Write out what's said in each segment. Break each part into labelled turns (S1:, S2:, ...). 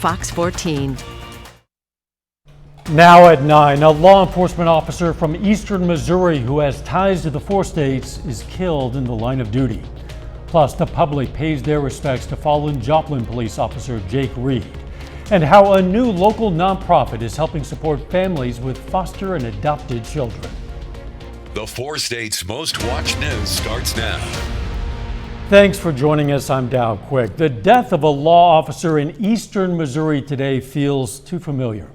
S1: Fox 14.
S2: Now at 9, a law enforcement officer from eastern Missouri who has ties to the 4 states is killed in the line of duty. Plus, the public pays their respects to fallen Joplin police officer Jake Reed, and how a new local nonprofit is helping support families with foster and adopted children.
S3: The 4 states' most watched news starts now.
S2: Thanks for joining us. I'm Dow Quick. The death of a law officer in eastern Missouri today feels too familiar.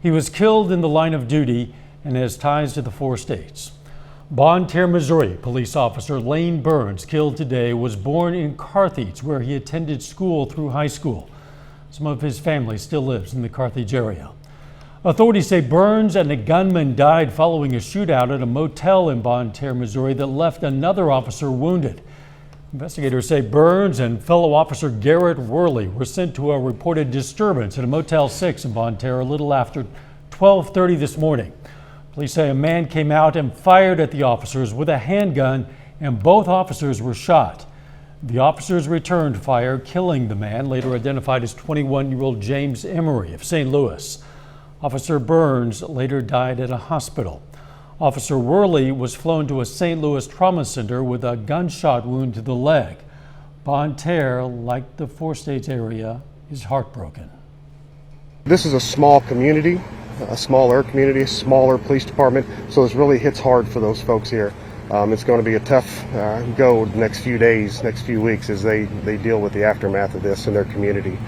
S2: He was killed in the line of duty and has ties to the 4 states. Bonne Terre, Missouri police officer Lane Burns, killed today, was born in Carthage, where he attended school through high school. Some of his family still lives in the Carthage area. Authorities say Burns and a gunman died following a shootout at a motel in Bonne Terre, Missouri that left another officer wounded. Investigators say Burns and fellow officer Garrett Worley were sent to a reported disturbance at a Motel 6 in Bonne Terre a little after 12:30 this morning. Police say a man came out and fired at the officers with a handgun, and both officers were shot. The officers returned fire, killing the man, later identified as 21-year-old James Emery of St. Louis. Officer Burns later died at a hospital. Officer Worley was flown to a St. Louis trauma center with a gunshot wound to the leg. Bonne Terre, like the 4 states area, is heartbroken.
S4: This is a small community, a smaller community, a smaller police department, so this really hits hard for those folks here. It's going to be a tough go the next few days, next few weeks as they deal with the aftermath of this in their community.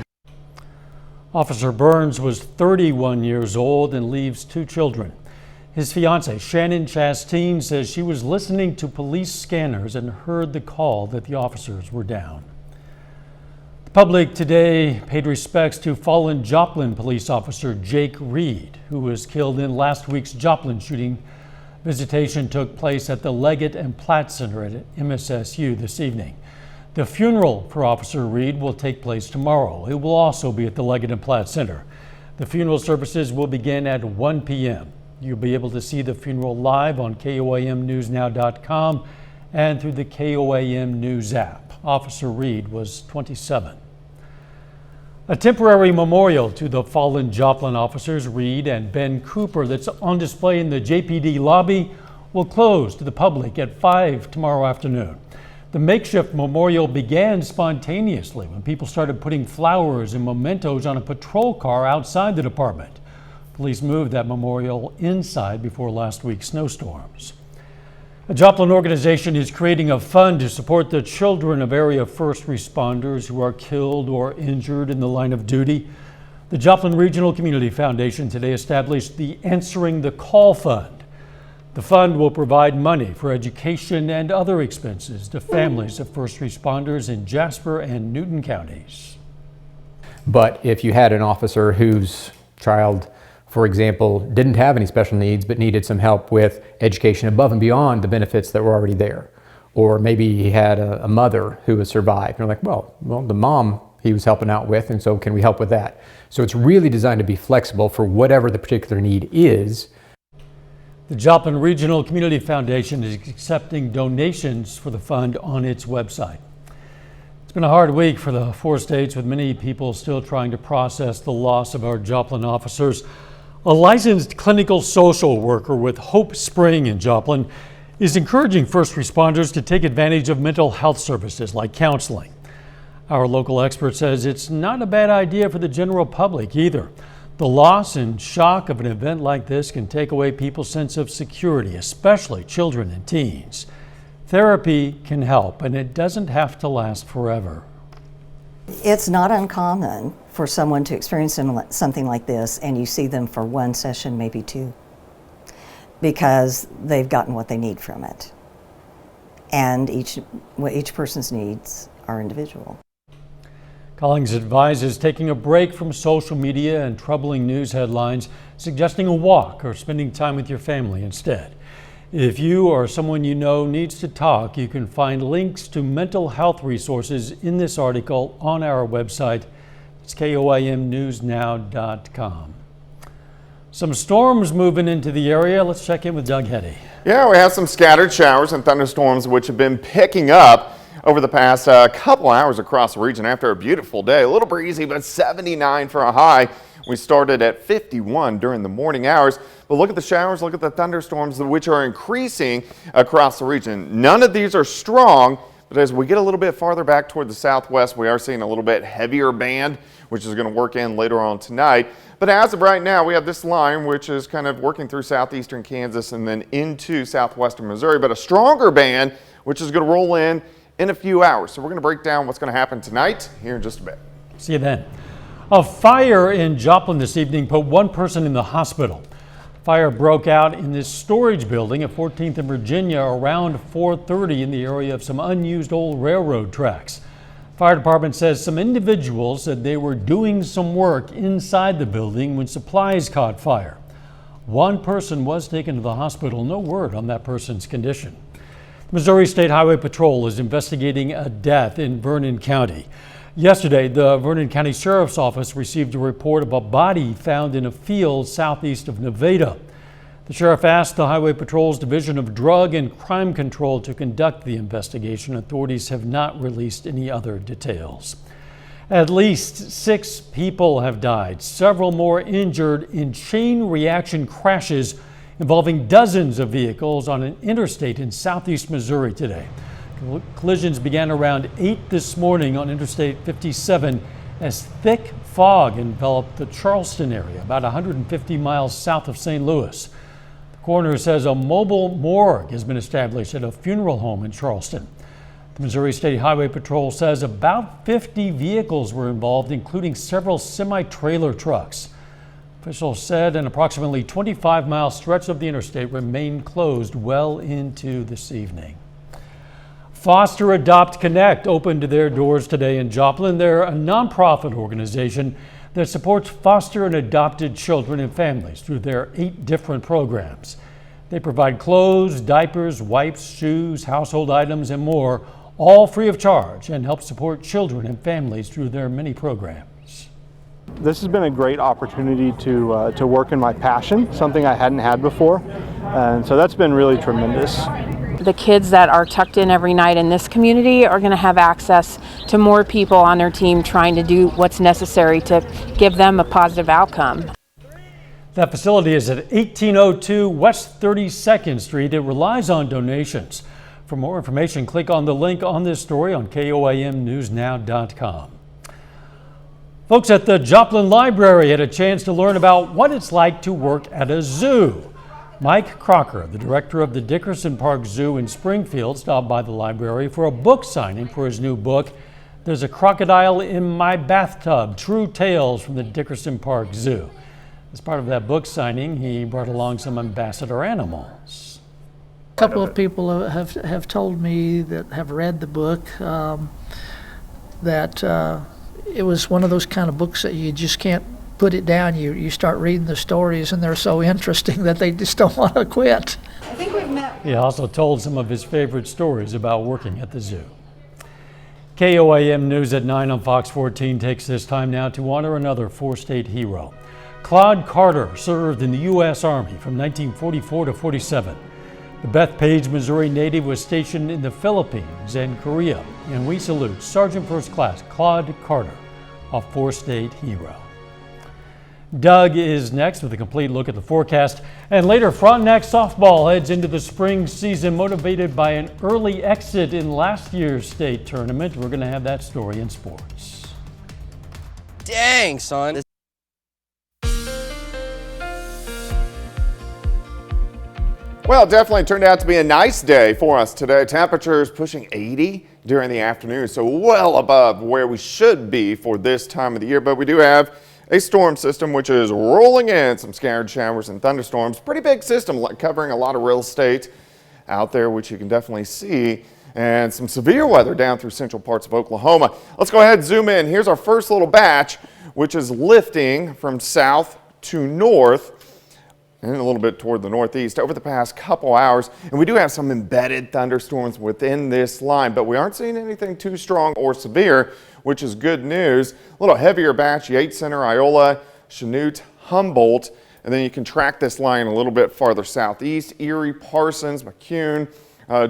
S2: Officer Burns was 31 years old and leaves 2 children. His fiancée, Shannon Chastain, says she was listening to police scanners and heard the call that the officers were down. The public today paid respects to fallen Joplin police officer Jake Reed, who was killed in last week's Joplin shooting. Visitation took place at the Leggett and Platt Center at MSSU this evening. The funeral for Officer Reed will take place tomorrow. It will also be at the Leggett and Platt Center. The funeral services will begin at 1 p.m. You'll be able to see the funeral live on KOAMNewsNow.com and through the KOAM News app. Officer Reed was 27. A temporary memorial to the fallen Joplin officers Reed and Ben Cooper that's on display in the JPD lobby will close to the public at 5 tomorrow afternoon. The makeshift memorial began spontaneously when people started putting flowers and mementos on a patrol car outside the department. Police moved that memorial inside before last week's snowstorms. A Joplin organization is creating a fund to support the children of area first responders who are killed or injured in the line of duty. The Joplin Regional Community Foundation today established the Answering the Call Fund. The fund will provide money for education and other expenses to families of first responders in Jasper and Newton counties.
S5: But if you had an officer whose child, for example, didn't have any special needs but needed some help with education above and beyond the benefits that were already there. Or maybe he had a mother who has survived. And you're like, well, the mom he was helping out with, and so can we help with that? So it's really designed to be flexible for whatever the particular need is.
S2: The Joplin Regional Community Foundation is accepting donations for the fund on its website. It's been a hard week for the 4 states, with many people still trying to process the loss of our Joplin officers. A licensed clinical social worker with Hope Spring in Joplin is encouraging first responders to take advantage of mental health services like counseling. Our local expert says it's not a bad idea for the general public either. The loss and shock of an event like this can take away people's sense of security, especially children and teens. Therapy can help, and it doesn't have to last forever.
S6: It's not uncommon for someone to experience something like this, and you see them for 1 session, maybe 2, because they've gotten what they need from it. And each person's needs are individual.
S2: Collings advises taking a break from social media and troubling news headlines, suggesting a walk or spending time with your family instead. If you or someone you know needs to talk, you can find links to mental health resources in this article on our website. It's KOAMNewsNow.com. Some storms moving into the area. Let's check in with Doug Heddy.
S7: Yeah, we have some scattered showers and thunderstorms which have been picking up.
S1: over the past couple hours across the region after a beautiful day. A little breezy, but 79 for a high. We started at 51 during the morning hours. But look at the showers, look at the thunderstorms, which are increasing across the region. None of these are strong, but as we get a little bit farther back toward the southwest, we are seeing a little bit heavier band, which is going to work in later on tonight. But as of right now, we have this line, which is kind of working through southeastern Kansas and then into southwestern Missouri, but a stronger band, which is going to roll in a few hours. So we're going to break down what's going to happen tonight here in just a bit.
S2: See you then. A fire in Joplin this evening put one person in the hospital. Fire broke out in this storage building at 14th and Virginia around 4:30 in the area of some unused old railroad tracks. Fire department says some individuals said they were doing some work inside the building when supplies caught fire. One person was taken to the hospital. No word on that person's condition. Missouri State Highway Patrol is investigating a death in Vernon County. Yesterday, the Vernon County Sheriff's Office received a report of a body found in a field southeast of Nevada. The sheriff asked the Highway Patrol's Division of Drug and Crime Control to conduct the investigation. Authorities have not released any other details. At least 6 people have died, several more injured in chain reaction crashes involving dozens of vehicles on an interstate in southeast Missouri today. Collisions began around 8 this morning on Interstate 57 as thick fog enveloped the Charleston area, about 150 miles south of St. Louis. The coroner says a mobile morgue has been established at a funeral home in Charleston. The Missouri State Highway Patrol says about 50 vehicles were involved, including several semi-trailer trucks. Officials said an approximately 25-mile stretch of the interstate remained closed well into this evening. Foster Adopt Connect opened their doors today in Joplin. They're a nonprofit organization that supports foster and adopted children and families through their 8 different programs. They provide clothes, diapers, wipes, shoes, household items, and more, all free of charge, and help support children and families through their many programs.
S7: This has been a great opportunity to work in my passion, something I hadn't had before, and so that's been really tremendous.
S8: The kids that are tucked in every night in this community are going to have access to more people on their team trying to do what's necessary to give them a positive outcome.
S2: That facility is at 1802 West 32nd Street. It relies on donations. For more information, click on the link on this story on KOAMnewsnow.com. Folks at the Joplin Library had a chance to learn about what it's like to work at a zoo. Mike Crocker, the director of the Dickerson Park Zoo in Springfield, stopped by the library for a book signing for his new book, There's a Crocodile in My Bathtub, True Tales from the Dickerson Park Zoo. As part of that book signing, he brought along some ambassador animals.
S9: A couple of people have told me that have read the book that it was one of those kind of books that you just can't put it down. You start reading the stories and they're so interesting that they just don't want to quit.
S6: I think we've met.
S2: He also told some of his favorite stories about working at the zoo. KOAM News at 9 on Fox 14 takes this time now to honor another 4-state hero. Claude Carter served in the U.S. Army from 1944 to 47. The Bethpage, Missouri native was stationed in the Philippines and Korea, and we salute Sergeant First Class Claude Carter, a 4-state hero. Doug is next with a complete look at the forecast. And later, Frontenac softball heads into the spring season motivated by an early exit in last year's state tournament. We're going to have that story in sports.
S10: Dang, son.
S1: Well, it definitely turned out to be a nice day for us today. Temperatures pushing 80 during the afternoon, so well above where we should be for this time of the year. But we do have a storm system which is rolling in some scattered showers and thunderstorms. Pretty big system covering a lot of real estate out there, which you can definitely see, and some severe weather down through central parts of Oklahoma. Let's go ahead and zoom in. Here's our first little batch, which is lifting from south to north and a little bit toward the northeast over the past couple hours. And we do have some embedded thunderstorms within this line, but we aren't seeing anything too strong or severe, which is good news. A little heavier batch, Yates Center, Iola, Chanute, Humboldt, and then you can track this line a little bit farther southeast, Erie, Parsons, McCune,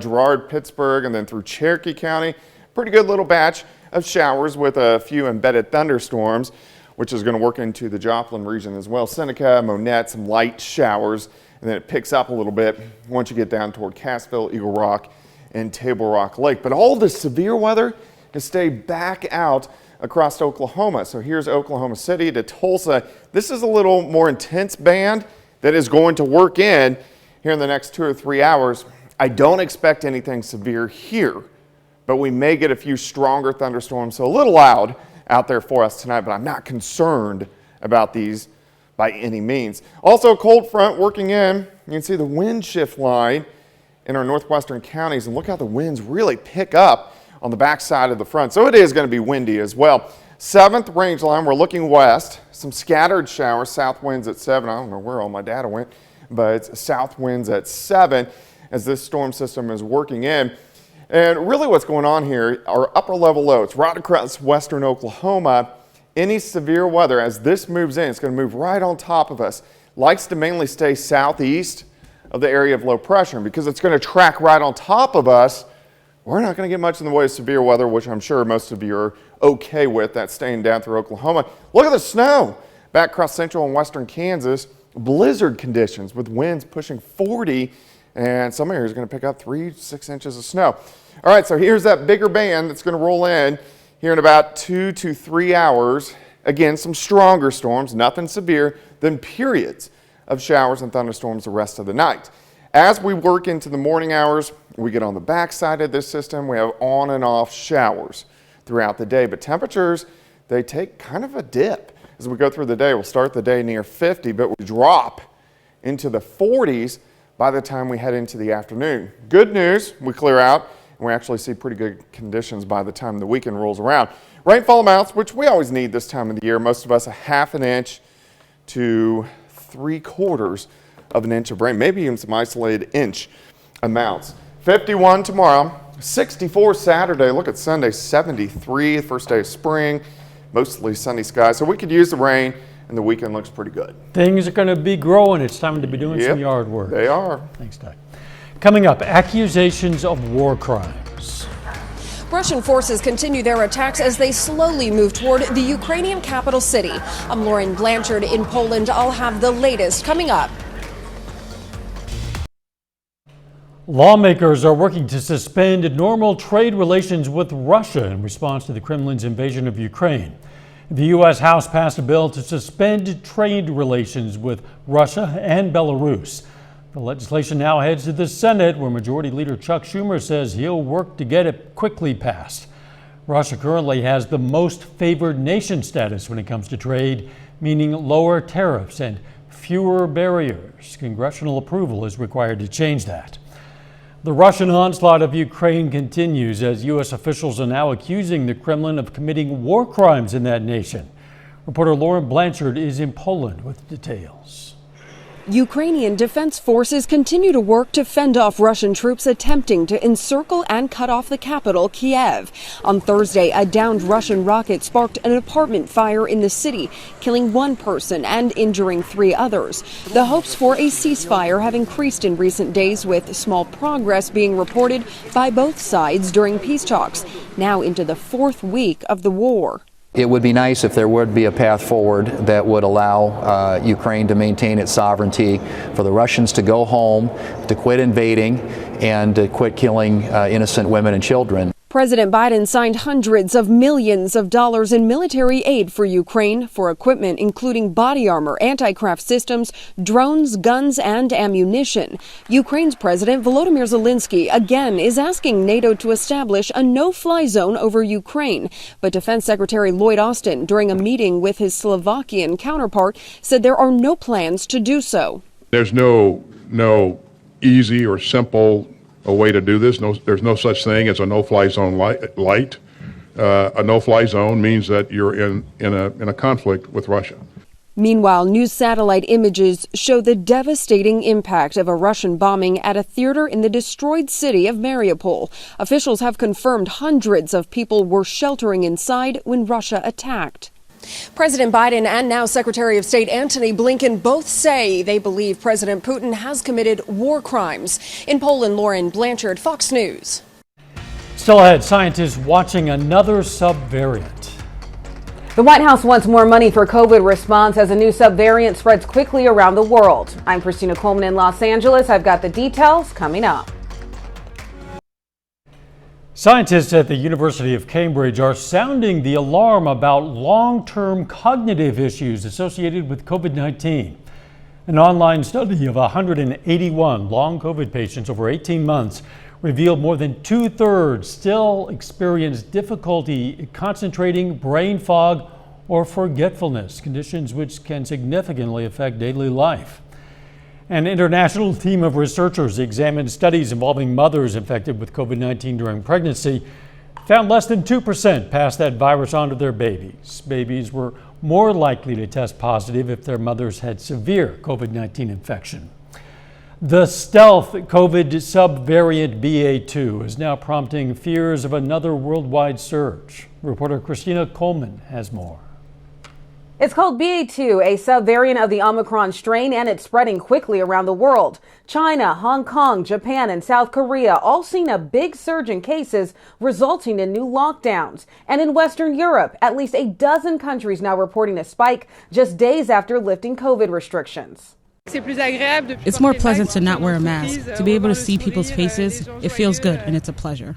S1: Girard, Pittsburgh, and then through Cherokee County. pretty good little batch of showers with a few embedded thunderstorms, which is going to work into the Joplin region as well. Seneca, Monette, some light showers, and then it picks up a little bit once you get down toward Cassville, Eagle Rock, and Table Rock Lake. But all the severe weather to stay back out across Oklahoma. So here's Oklahoma City to Tulsa. This is a little more intense band that is going to work in here in the next 2 or 3 hours. I don't expect anything severe here, but we may get a few stronger thunderstorms, so a little loud out there for us tonight, but I'm not concerned about these by any means. Also, a cold front working in. You can see the wind shift line in our northwestern counties, and look how the winds really pick up on the backside of the front. So it is going to be windy as well. 7th range line, we're looking west. Some scattered showers, south winds at 7. I don't know where all my data went, but it's south winds at 7 as this storm system is working in. And really what's going on here are upper level lows right across western Oklahoma. Any severe weather as this moves in, it's going to move right on top of us. Likes to mainly stay southeast of the area of low pressure. And because it's going to track right on top of us, we're not going to get much in the way of severe weather, which I'm sure most of you are okay with. That's staying down through Oklahoma. Look at the snow back across central and western Kansas. Blizzard conditions with winds pushing 40, and some areas are going to pick up 3 to 6 inches of snow. All right, so here's that bigger band that's going to roll in here in about 2 to 3 hours. Again, some stronger storms, nothing severe, then periods of showers and thunderstorms the rest of the night. As we work into the morning hours, we get on the backside of this system, we have on and off showers throughout the day, but temperatures, they take kind of a dip as we go through the day. We'll start the day near 50, but we drop into the 40s by the time we head into the afternoon. Good news, we clear out and we actually see pretty good conditions by the time the weekend rolls around. Rainfall amounts, which we always need this time of the year, most of us a 1/2 inch to 3/4 of an inch of rain, maybe even some isolated inch amounts. 51 tomorrow, 64 Saturday. Look at Sunday, 73, first day of spring, mostly sunny skies. So we could use the rain, and the weekend looks pretty good.
S2: Things are going to be growing. It's time to be doing some yard work.
S1: They are.
S2: Thanks, Doug. Coming up, accusations of war crimes.
S11: Russian forces continue their attacks as they slowly move toward the Ukrainian capital city. I'm Lauren Blanchard in Poland. I'll have the latest coming up.
S2: Lawmakers are working to suspend normal trade relations with Russia in response to the Kremlin's invasion of Ukraine. The U.S. House passed a bill to suspend trade relations with Russia and Belarus. The legislation now heads to the Senate, where Majority Leader Chuck Schumer says he'll work to get it quickly passed. Russia currently has the most favored nation status when it comes to trade, meaning lower tariffs and fewer barriers. Congressional approval is required to change that. The Russian onslaught of Ukraine continues as U.S. officials are now accusing the Kremlin of committing war crimes in that nation. Reporter Lauren Blanchard is in Poland with details.
S11: Ukrainian defense forces continue to work to fend off Russian troops attempting to encircle and cut off the capital, Kiev. On Thursday, a downed Russian rocket sparked an apartment fire in the city, killing 1 person and injuring 3 others. The hopes for a ceasefire have increased in recent days, with small progress being reported by both sides during peace talks, now into the 4th week of the war.
S12: It would be nice if there would be a path forward that would allow Ukraine to maintain its sovereignty, for the Russians to go home, to quit invading, and to quit killing innocent women and children.
S11: President Biden signed hundreds of millions of dollars in military aid for Ukraine for equipment including body armor, anti-craft systems, drones, guns, and ammunition. Ukraine's President Volodymyr Zelensky again is asking NATO to establish a no-fly zone over Ukraine. But Defense Secretary Lloyd Austin, during a meeting with his Slovakian counterpart, said there are no plans to do so.
S13: There's no easy or simple a way to do this. There's no such thing as a no-fly zone light. A no-fly zone means that you're in a conflict with Russia.
S11: Meanwhile, news satellite images show the devastating impact of a Russian bombing at a theater in the destroyed city of Mariupol. Officials have confirmed hundreds of people were sheltering inside when Russia attacked. President Biden and now Secretary of State Antony Blinken both say they believe President Putin has committed war crimes. In Poland, Lauren Blanchard, Fox News.
S2: Still ahead, scientists watching another subvariant.
S11: The White House wants more money for COVID response as a new subvariant spreads quickly around the world. I'm Christina Coleman in Los Angeles. I've got the details coming up.
S2: Scientists at the University of Cambridge are sounding the alarm about long-term cognitive issues associated with COVID-19. An online study of 181 long COVID patients over 18 months revealed more than 2/3 still experience difficulty concentrating, brain fog, or forgetfulness, conditions which can significantly affect daily life. An international team of researchers examined studies involving mothers infected with COVID-19 during pregnancy, found less than 2% passed that virus on to their babies. Babies were more likely to test positive if their mothers had severe COVID-19 infection. The stealth COVID subvariant BA.2 is now prompting fears of another worldwide surge. Reporter Christina Coleman has more.
S11: It's called BA.2, a subvariant of the Omicron strain, and it's spreading quickly around the world. China, Hong Kong, Japan, and South Korea all seen a big surge in cases, resulting in new lockdowns. And in Western Europe, at least a dozen countries now reporting a spike just days after lifting COVID restrictions.
S14: It's more pleasant to not wear a mask, to be able to see people's faces. It feels good, and it's a pleasure.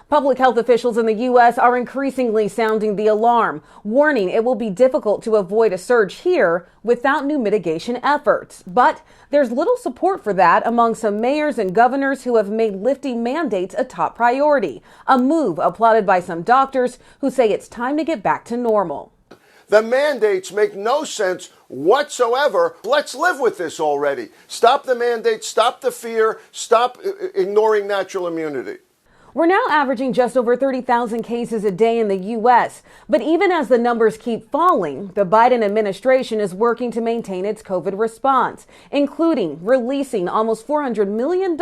S11: Public health officials in the U.S. are increasingly sounding the alarm, warning it will be difficult to avoid a surge here without new mitigation efforts. But there's little support for that among some mayors and governors who have made lifting mandates a top priority, a move applauded by some doctors who say it's time to get back to normal.
S15: The mandates make no sense whatsoever. Let's live with this already. Stop the mandates, stop the fear, stop ignoring natural immunity.
S11: We're now averaging just over 30,000 cases a day in the U.S. But even as the numbers keep falling, the Biden administration is working to maintain its COVID response, including releasing almost $400 million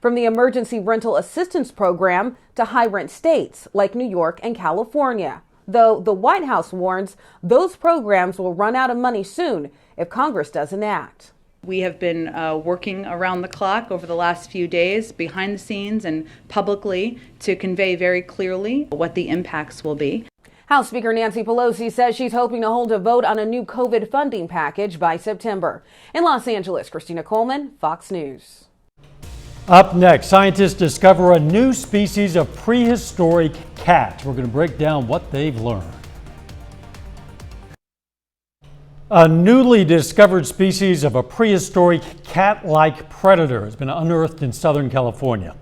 S11: from the Emergency Rental Assistance Program to high-rent states like New York and California. Though the White House warns those programs will run out of money soon if Congress doesn't act.
S16: We have been working around the clock over the last few days, behind the scenes and publicly, to convey very clearly what the impacts will be.
S11: House Speaker Nancy Pelosi says she's hoping to hold a vote on a new COVID funding package by September. In Los Angeles, Christina Coleman, Fox News.
S2: Up next, scientists discover a new species of prehistoric cat. We're going to break down what they've learned. A newly discovered species of a prehistoric cat-like predator has been unearthed in Southern California.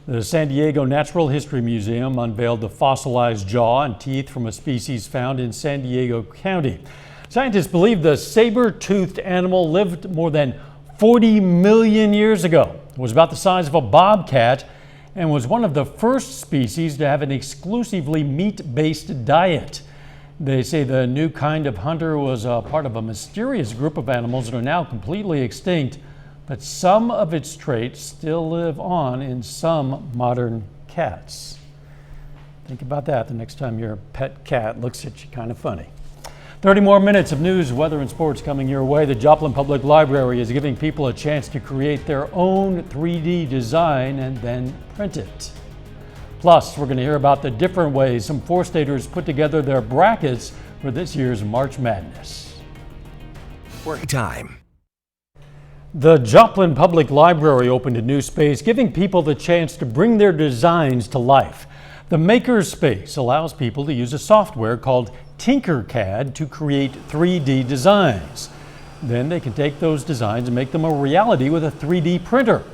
S2: The San Diego Natural History Museum unveiled the fossilized jaw and teeth from a species found in San Diego County. Scientists believe the saber-toothed animal lived more than 40 million years ago. It was about the size of a bobcat and was one of the first species to have an exclusively meat-based diet. They say the new kind of hunter was a part of a mysterious group of animals that are now completely extinct, but some of its traits still live on in some modern cats. Think about that the next time your pet cat looks at you kind of funny. 30 more minutes of news, weather, and sports coming your way. The Joplin Public Library is giving people a chance to create their own 3D design and then print it. Plus, we're going to hear about the different ways some four-staters put together their brackets for this year's March Madness.
S10: Work time.
S2: The Joplin Public Library opened a new space, giving people the chance to bring their designs to life. The Makerspace allows people to use a software called Tinkercad to create 3D designs. Then they can take those designs and make them a reality with a 3D printer.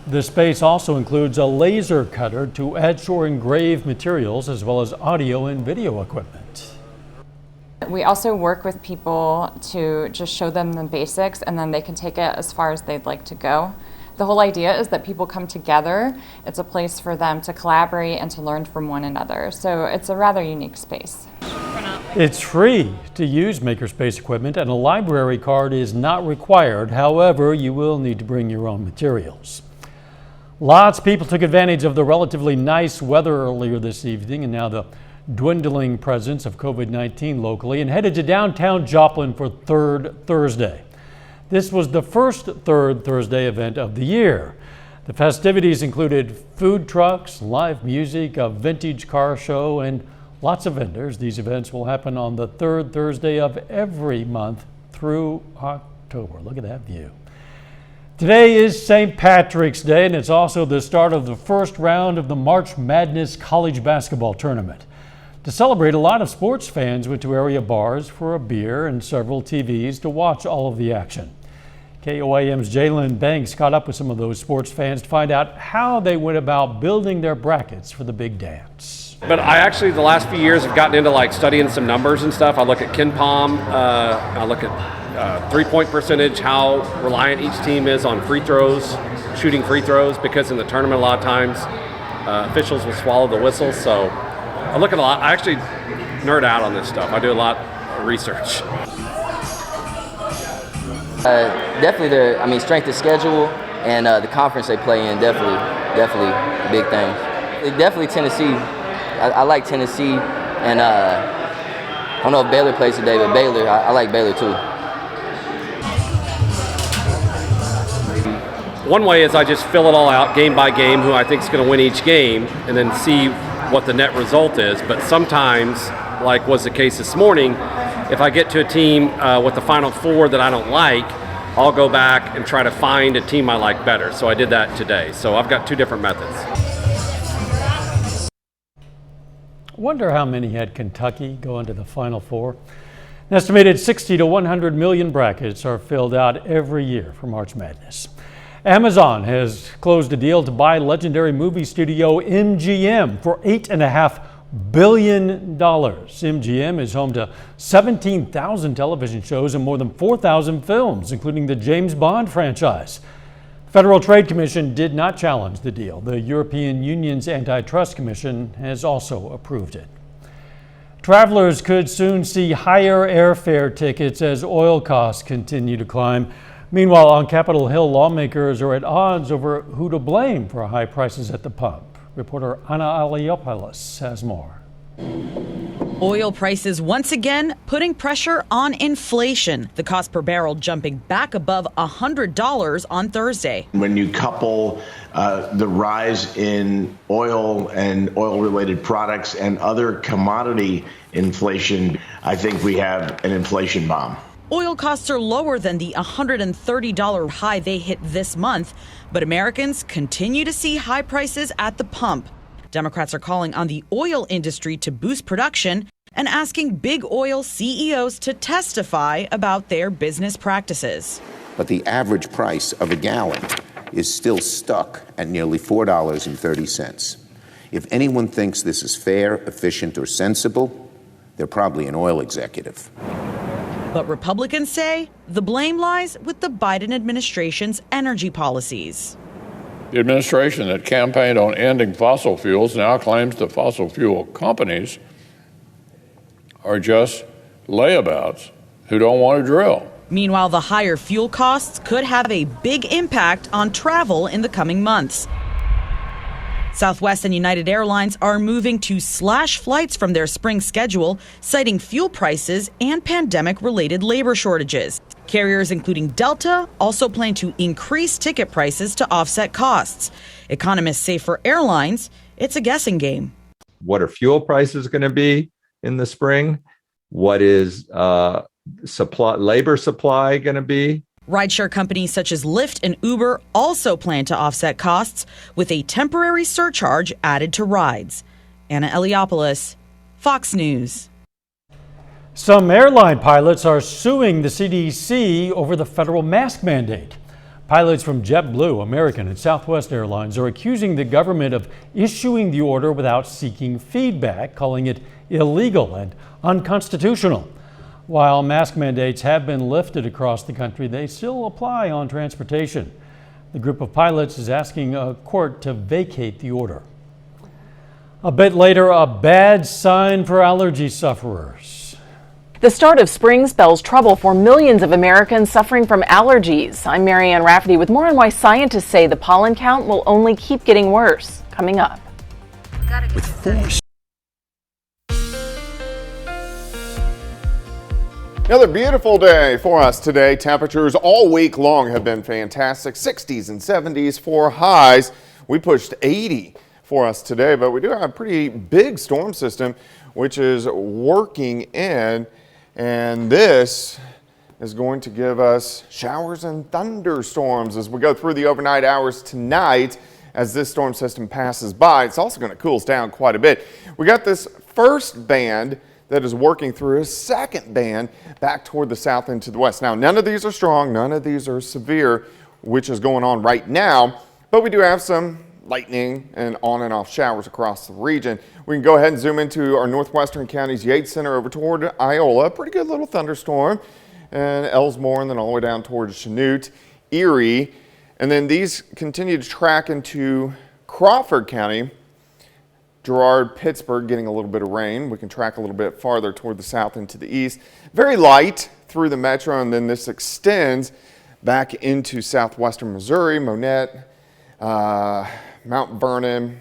S2: The space also includes a laser cutter to etch or engrave materials, as well as audio and video equipment.
S17: We also work with people to just show them the basics, and then they can take it as far as they'd like to go. The whole idea is that people come together. It's a place for them to collaborate and to learn from one another. So it's a rather unique space.
S2: It's free to use Makerspace equipment, and a library card is not required. However, you will need to bring your own materials. Lots of people took advantage of the relatively nice weather earlier this evening, and now the dwindling presence of COVID-19 locally, and headed to downtown Joplin for Third Thursday. This was the first Third Thursday event of the year. The festivities included food trucks, live music, a vintage car show, and lots of vendors. These events will happen on the third Thursday of every month through October. Look at that view. Today is St. Patrick's Day, and it's also the start of the first round of the March Madness College Basketball Tournament. To celebrate, a lot of sports fans went to area bars for a beer and several TVs to watch all of the action. KOAM's Jalen Banks caught up with some of those sports fans to find out how they went about building their brackets for the big dance.
S18: But I actually, the last few years, have gotten into like studying some numbers and stuff. I look at KenPom, I look at three-point percentage, how reliant each team is on free throws, shooting free throws, because in the tournament a lot of times officials will swallow the whistle. So I look at a lot. I actually nerd out on this stuff. I do a lot of research.
S19: Definitely strength of schedule and the conference they play in, definitely big things. Definitely Tennessee. I like Tennessee, and I don't know if Baylor plays today, but Baylor, I like Baylor too.
S18: One way is I just fill it all out game by game, who I think is going to win each game, and then see what the net result is. But sometimes, like was the case this morning, if I get to a team with the Final Four that I don't like, I'll go back and try to find a team I like better. So I did that today. So I've got two different methods.
S2: I wonder how many had Kentucky go into the Final Four. An estimated 60 to 100 million brackets are filled out every year for March Madness. Amazon has closed a deal to buy legendary movie studio MGM for $8.5 billion. MGM is home to 17,000 television shows and more than 4,000 films, including the James Bond franchise. The Federal Trade Commission did not challenge the deal. The European Union's Antitrust Commission has also approved it. Travelers could soon see higher airfare tickets as oil costs continue to climb. Meanwhile, on Capitol Hill, lawmakers are at odds over who to blame for high prices at the pump. Reporter Anna Aliopoulos has more.
S20: Oil prices once again putting pressure on inflation. The cost per barrel jumping back above $100 on Thursday.
S21: When you couple the rise in oil and oil-related products and other commodity inflation, I think we have an inflation bomb.
S20: Oil costs are lower than the $130 high they hit this month, but Americans continue to see high prices at the pump. Democrats are calling on the oil industry to boost production and asking big oil CEOs to testify about their business practices.
S22: But the average price of a gallon is still stuck at nearly $4.30. If anyone thinks this is fair, efficient, or sensible, they're probably an oil executive.
S20: But Republicans say the blame lies with the Biden administration's energy policies.
S23: The administration that campaigned on ending fossil fuels now claims the fossil fuel companies are just layabouts who don't want to drill.
S20: Meanwhile, the higher fuel costs could have a big impact on travel in the coming months. Southwest and United Airlines are moving to slash flights from their spring schedule, citing fuel prices and pandemic-related labor shortages. Carriers including Delta also plan to increase ticket prices to offset costs. Economists say for airlines, it's a guessing game.
S24: What are fuel prices going to be in the spring? What is labor supply going to be?
S20: Rideshare companies such as Lyft and Uber also plan to offset costs with a temporary surcharge added to rides. Anna Eliopoulos, Fox News.
S2: Some airline pilots are suing the CDC over the federal mask mandate. Pilots from JetBlue, American, and Southwest Airlines are accusing the government of issuing the order without seeking feedback, calling it illegal and unconstitutional. While mask mandates have been lifted across the country, they still apply on transportation. The group of pilots is asking a court to vacate the order. A bit later, a bad sign for allergy sufferers.
S25: The start of spring spells trouble for millions of Americans suffering from allergies. I'm Marianne Rafferty with more on why scientists say the pollen count will only keep getting worse. Coming up.
S10: With 4
S1: Another beautiful day for us today. Temperatures all week long have been fantastic. 60s and 70s for highs. We pushed 80 for us today, but we do have a pretty big storm system which is working in, and this is going to give us showers and thunderstorms as we go through the overnight hours tonight. As this storm system passes by, it's also going to cool us down quite a bit. We got this first band that is working through a second band back toward the south and to the west. Now, none of these are strong, none of these are severe, which is going on right now, but we do have some lightning and on and off showers across the region. We can go ahead and zoom into our northwestern counties, Yates Center over toward Iola, pretty good little thunderstorm, and Ellsmore, and then all the way down towards Chanute, Erie, and then these continue to track into Crawford County, Girard, Pittsburgh getting a little bit of rain. We can track a little bit farther toward the south and to the east. Very light through the metro, and then this extends back into southwestern Missouri, Monette, Mount Vernon,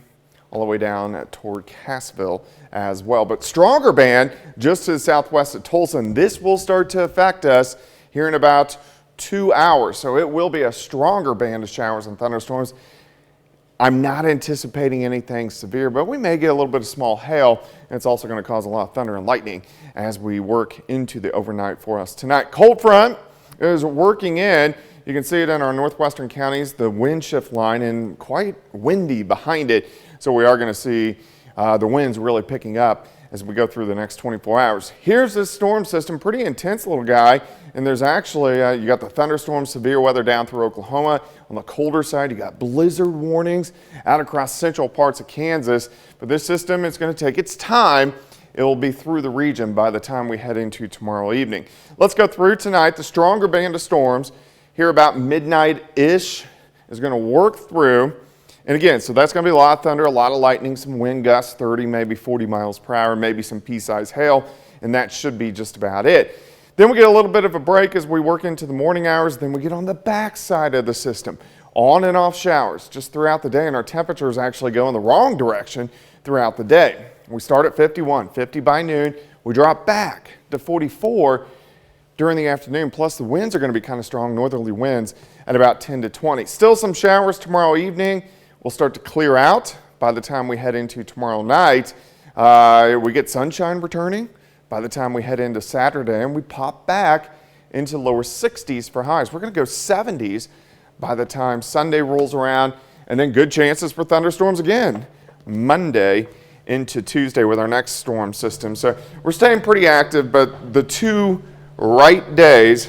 S1: all the way down toward Cassville as well. But stronger band just to the southwest of Tulsa, and this will start to affect us here in about 2 hours. So it will be a stronger band of showers and thunderstorms. I'm not anticipating anything severe, but we may get a little bit of small hail, and it's also going to cause a lot of thunder and lightning as we work into the overnight for us tonight. Cold front is working in. You can see it in our northwestern counties, the wind shift line, and quite windy behind it. So we are going to see the winds really picking up as we go through the next 24 hours. Here's this storm system, pretty intense little guy, and there's actually, you got the thunderstorm, severe weather down through Oklahoma. On the colder side, you got blizzard warnings out across central parts of Kansas, but this system is going to take its time. It will be through the region by the time we head into tomorrow evening. Let's go through tonight. The stronger band of storms here about midnight-ish is going to work through. And again, so that's going to be a lot of thunder, a lot of lightning, some wind gusts, 30, maybe 40 miles per hour, maybe some pea-sized hail, and that should be just about it. Then we get a little bit of a break as we work into the morning hours. Then we get on the back side of the system. On and off showers just throughout the day, and our temperatures actually go in the wrong direction throughout the day. We start at 51, 50 by noon. We drop back to 44 during the afternoon, plus the winds are going to be kind of strong, northerly winds at about 10 to 20. Still some showers tomorrow evening. We'll start to clear out by the time we head into tomorrow night. We get sunshine returning by the time we head into Saturday, and we pop back into lower 60s for highs. We're going to go 70s by the time Sunday rolls around, and then good chances for thunderstorms again Monday into Tuesday with our next storm system. So we're staying pretty active, but the two right days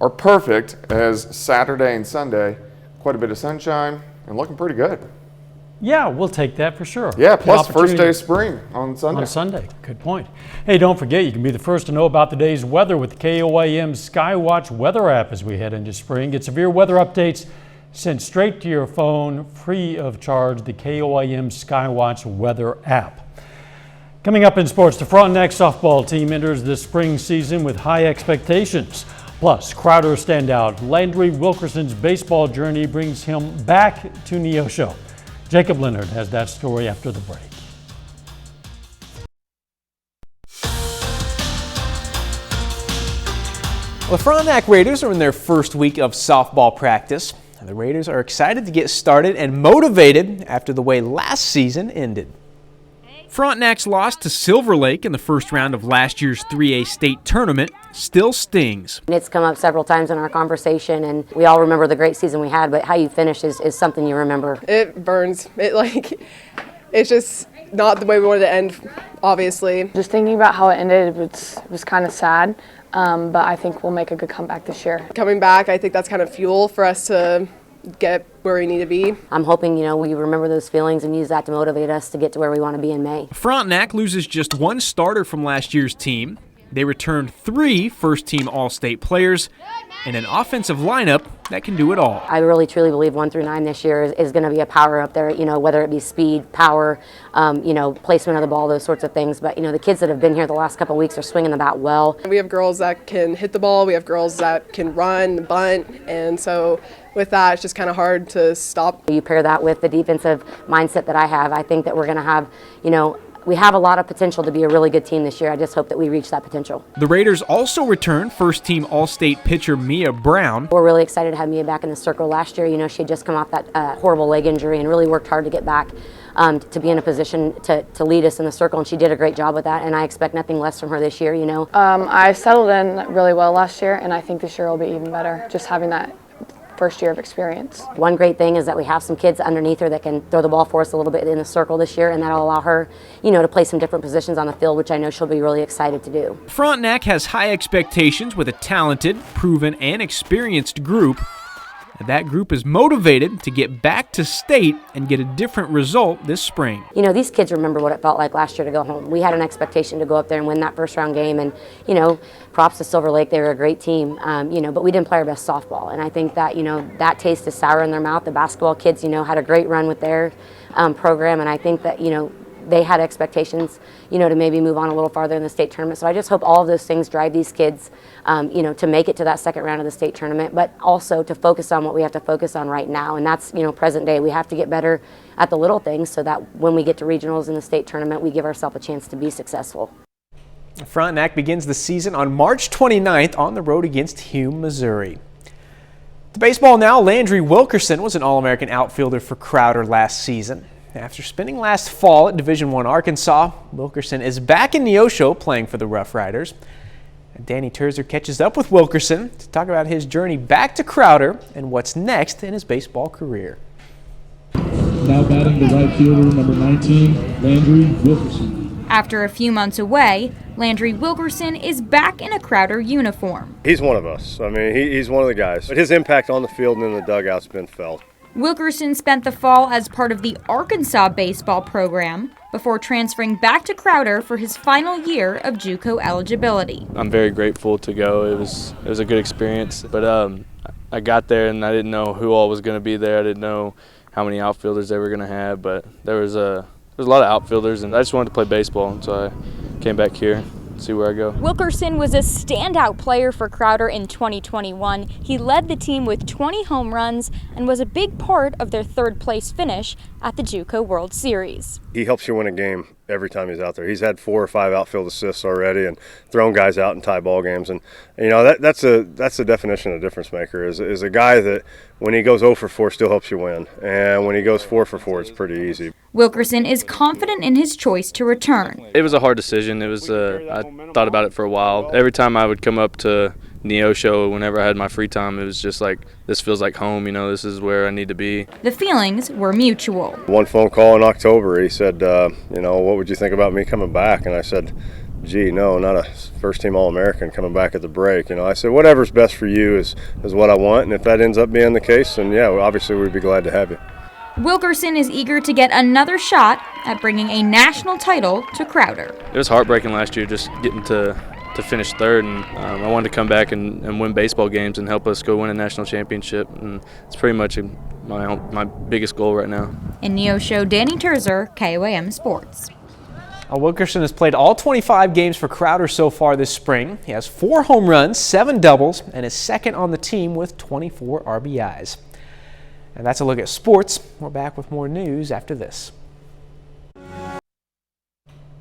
S1: are perfect as Saturday and Sunday. Quite a bit of sunshine and looking pretty good.
S2: Yeah, we'll take that for sure.
S1: Yeah, plus first day of spring on Sunday.
S2: On Sunday, good point. Hey, don't forget, you can be the first to know about the day's weather with the KOIM Skywatch weather app as we head into spring. Get severe weather updates sent straight to your phone, free of charge, the KOIM Skywatch weather app. Coming up in sports, the Frontenac softball team enters the spring season with high expectations. Plus, Crowder standout Landry Wilkerson's baseball journey brings him back to Neosho. Jacob Leonard has that story after the break.
S3: Well, the Frontenac Raiders are in their first week of softball practice. And the Raiders are excited to get started and motivated after the way last season ended.
S4: Frontenac's loss to Silver Lake in the first round of last year's 3A state tournament still stings.
S5: It's come up several times in our conversation, and we all remember the great season we had, but how you finish is something you remember.
S7: It burns. It's just not the way we wanted to end, obviously.
S8: Just thinking about how it ended, it was kind of sad, but I think we'll make a good comeback this year.
S7: Coming back, I think that's kind of fuel for us to get where we need to be.
S5: I'm hoping, we remember those feelings and use that to motivate us to get to where we want to be in May.
S4: Frontenac loses just one starter from last year's team. They returned 3 first-team All-State players and an offensive lineup that can do it all.
S5: I really truly believe 1 through 9 this year is going to be a power up there, whether it be speed, power, placement of the ball, those sorts of things. But, the kids that have been here the last couple of weeks are swinging the bat well.
S7: We have girls that can hit the ball. We have girls that can run, bunt, and so with that, it's just kind of hard to stop.
S5: You pair that with the defensive mindset that I have, I think that we're going to have, we have a lot of potential to be a really good team this year. I just hope that we reach that potential.
S4: The Raiders also returned first-team All-State pitcher Mia Brown.
S5: We're really excited to have Mia back in the circle. Last year, she had just come off that horrible leg injury and really worked hard to get back to be in a position to lead us in the circle, and she did a great job with that, and I expect nothing less from her this year.
S8: I settled in really well last year, and I think this year will be even better, just having that first year of experience.
S5: One great thing is that we have some kids underneath her that can throw the ball for us a little bit in the circle this year, and that'll allow her, to play some different positions on the field, which I know she'll be really excited to do.
S4: Frontenac has high expectations with a talented, proven, and experienced group. And that group is motivated to get back to state and get a different result this spring.
S5: These kids remember what it felt like last year to go home. We had an expectation to go up there and win that first round game, and props to Silver Lake, they were a great team, but we didn't play our best softball, and I think that that taste is sour in their mouth. The basketball kids had a great run with their program, and I think that they had expectations to maybe move on a little farther in the state tournament. So I just hope all of those things drive these kids to make it to that second round of the state tournament, but also to focus on what we have to focus on right now, and that's present day. We have to get better at the little things so that when we get to regionals in the state tournament, we give ourselves a chance to be successful.
S3: Frontenac begins the season on March 29th on the road against Hume, Missouri. To baseball now, Landry Wilkerson was an All-American outfielder for Crowder last season. After spending last fall at Division I Arkansas, Wilkerson is back in Neosho playing for the Rough Riders. And Danny Terzer catches up with Wilkerson to talk about his journey back to Crowder and what's next in his baseball career.
S6: Now batting the right fielder, number 19, Landry Wilkerson.
S9: After a few months away, Landry Wilkerson is back in a Crowder uniform.
S12: He's one of us. He's one of the guys. But his impact on the field and in the dugout's been felt.
S9: Wilkerson spent the fall as part of the Arkansas baseball program before transferring back to Crowder for his final year of JUCO eligibility.
S13: I'm very grateful to go. It was a good experience, but I got there and I didn't know who all was going to be there. I didn't know how many outfielders they were going to have, but there was a lot of outfielders, and I just wanted to play baseball, and so I came back here. See where I go.
S9: Wilkerson was a standout player for Crowder in 2021. He led the team with 20 home runs and was a big part of their third place finish at the JUCO World Series.
S12: He helps you win a game every time he's out there. He's had 4 or 5 outfield assists already and thrown guys out in tie ball games. And that's the definition of difference maker is a guy that when he goes 0 for 4 still helps you win. And when he goes 4 for 4, it's pretty easy.
S9: Wilkerson is confident in his choice to return.
S13: It was a hard decision. It was I thought about it for a while. Every time I would come up to Neosho, whenever I had my free time, it was just like, this feels like home, this is where I need to be.
S9: The feelings were mutual.
S12: One phone call in October, he said, what would you think about me coming back? And I said, gee, no, not a first-team All-American coming back at the break. I said, whatever's best for you is what I want, and if that ends up being the case, then yeah, obviously we'd be glad to have you.
S9: Wilkerson is eager to get another shot at bringing a national title to Crowder.
S13: It was heartbreaking last year just getting to finish third, and I wanted to come back and win baseball games and help us go win a national championship, and it's pretty much my biggest goal right now.
S9: In Neosho, Danny Terzer, KOAM Sports.
S3: Wilkerson has played all 25 games for Crowder so far this spring. He has 4 home runs, 7 doubles, and is second on the team with 24 RBIs. And that's a look at sports. We're back with more news after this.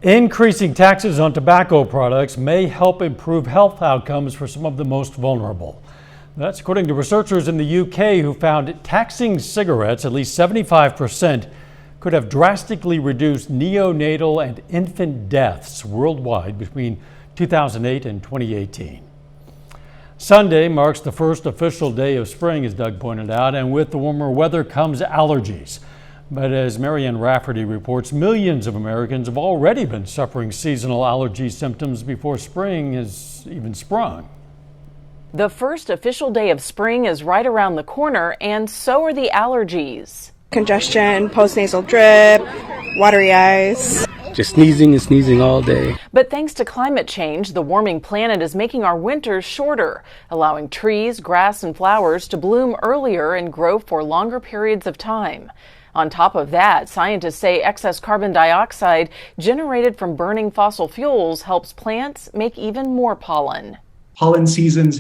S2: Increasing taxes on tobacco products may help improve health outcomes for some of the most vulnerable. That's according to researchers in the UK who found taxing cigarettes at least 75% could have drastically reduced neonatal and infant deaths worldwide between 2008 and 2018. Sunday marks the first official day of spring, as Doug pointed out, and with the warmer weather comes allergies. But as Marianne Rafferty reports, millions of Americans have already been suffering seasonal allergy symptoms before spring has even sprung.
S25: The first official day of spring is right around the corner, and so are the allergies.
S14: Congestion, postnasal drip, watery eyes.
S26: Just sneezing and sneezing all day.
S25: But thanks to climate change, the warming planet is making our winters shorter, allowing trees, grass, and flowers to bloom earlier and grow for longer periods of time. On top of that, scientists say excess carbon dioxide generated from burning fossil fuels helps plants make even more pollen.
S11: pollen seasons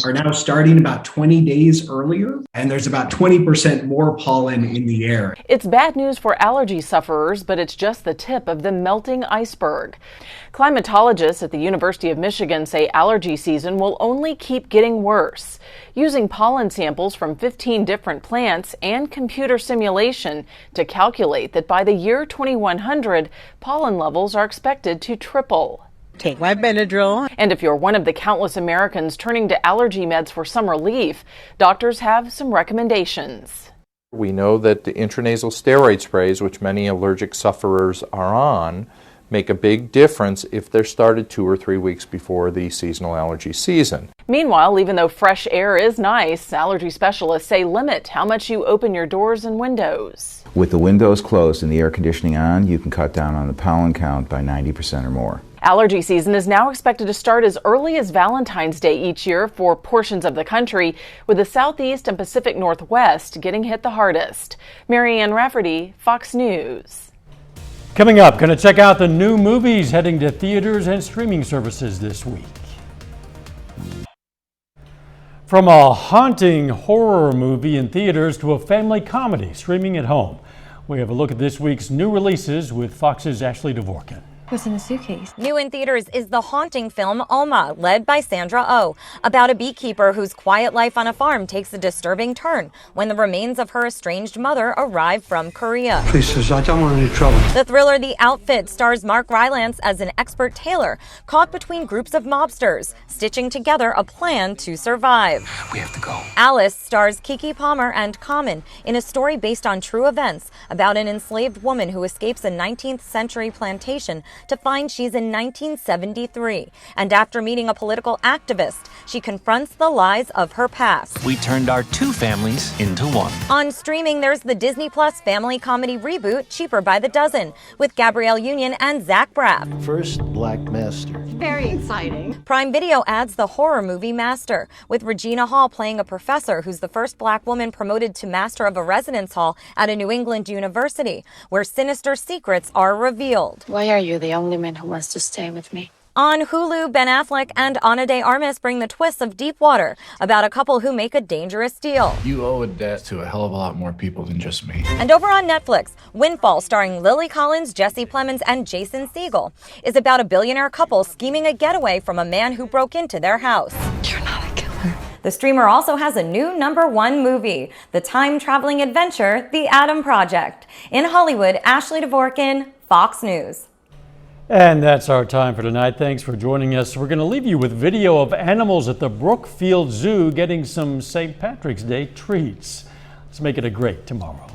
S11: are now starting about 20 days earlier, and there's about 20% more pollen in the air.
S25: It's bad news for allergy sufferers, but it's just the tip of the melting iceberg. Climatologists at the University of Michigan say allergy season will only keep getting worse. Using pollen samples from 15 different plants and computer simulation to calculate that by the year 2100, pollen levels are expected to triple.
S15: Take my Benadryl.
S25: And if you're one of the countless Americans turning to allergy meds for some relief, doctors have some recommendations.
S16: We know that the intranasal steroid sprays, which many allergic sufferers are on, make a big difference if they're started 2 or 3 weeks before the seasonal allergy season.
S25: Meanwhile, even though fresh air is nice, allergy specialists say limit how much you open your doors and windows.
S17: With the windows closed and the air conditioning on, you can cut down on the pollen count by 90% or more.
S25: Allergy season is now expected to start as early as Valentine's Day each year for portions of the country, with the Southeast and Pacific Northwest getting hit the hardest. Marianne Rafferty, Fox News.
S2: Coming up, going to check out the new movies heading to theaters and streaming services this week. From a haunting horror movie in theaters to a family comedy streaming at home, we have a look at this week's new releases with Fox's Ashley Dvorkin.
S18: What's in the suitcase?
S19: New in theaters is the haunting film Oma, led by Sandra Oh, about a beekeeper whose quiet life on a farm takes a disturbing turn when the remains of her estranged mother arrive from Korea.
S18: Please, sister, I don't want any trouble.
S19: The thriller The Outfit stars Mark Rylance as an expert tailor caught between groups of mobsters, stitching together a plan to survive.
S18: We have to go.
S19: Alice stars Keke Palmer and Common in a story based on true events about an enslaved woman who escapes a 19th century plantation to find she's in 1973. And after meeting a political activist, she confronts the lies of her past.
S10: We turned our two families into one.
S19: On streaming, there's the Disney Plus family comedy reboot, Cheaper by the Dozen, with Gabrielle Union and Zach Braff.
S18: First Black Master.
S19: Very exciting. Prime Video adds the horror movie Master, with Regina Hall playing a professor who's the first black woman promoted to master of a residence hall at a New England university, where sinister secrets are revealed.
S18: Why are you the only man who wants to stay with me?
S19: On Hulu, Ben Affleck and Ana de Armas bring the twists of Deepwater, about a couple who make a dangerous deal.
S18: You owe a debt to a hell of a lot more people than just me.
S19: And over on Netflix, Windfall, starring Lily Collins, Jesse Plemons, and Jason Segel, is about a billionaire couple scheming a getaway from a man who broke into their house.
S18: You're not a killer.
S19: The streamer also has a new #1 movie, the time-traveling adventure, The Adam Project. In Hollywood, Ashley Dvorkin, Fox News.
S2: And that's our time for tonight. Thanks for joining us. We're going to leave you with video of animals at the Brookfield Zoo getting some St. Patrick's Day treats. Let's make it a great tomorrow.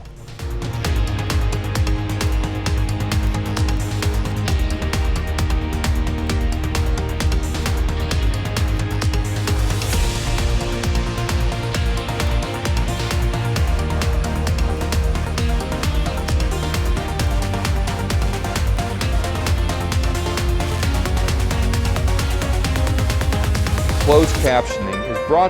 S24: Closed captioning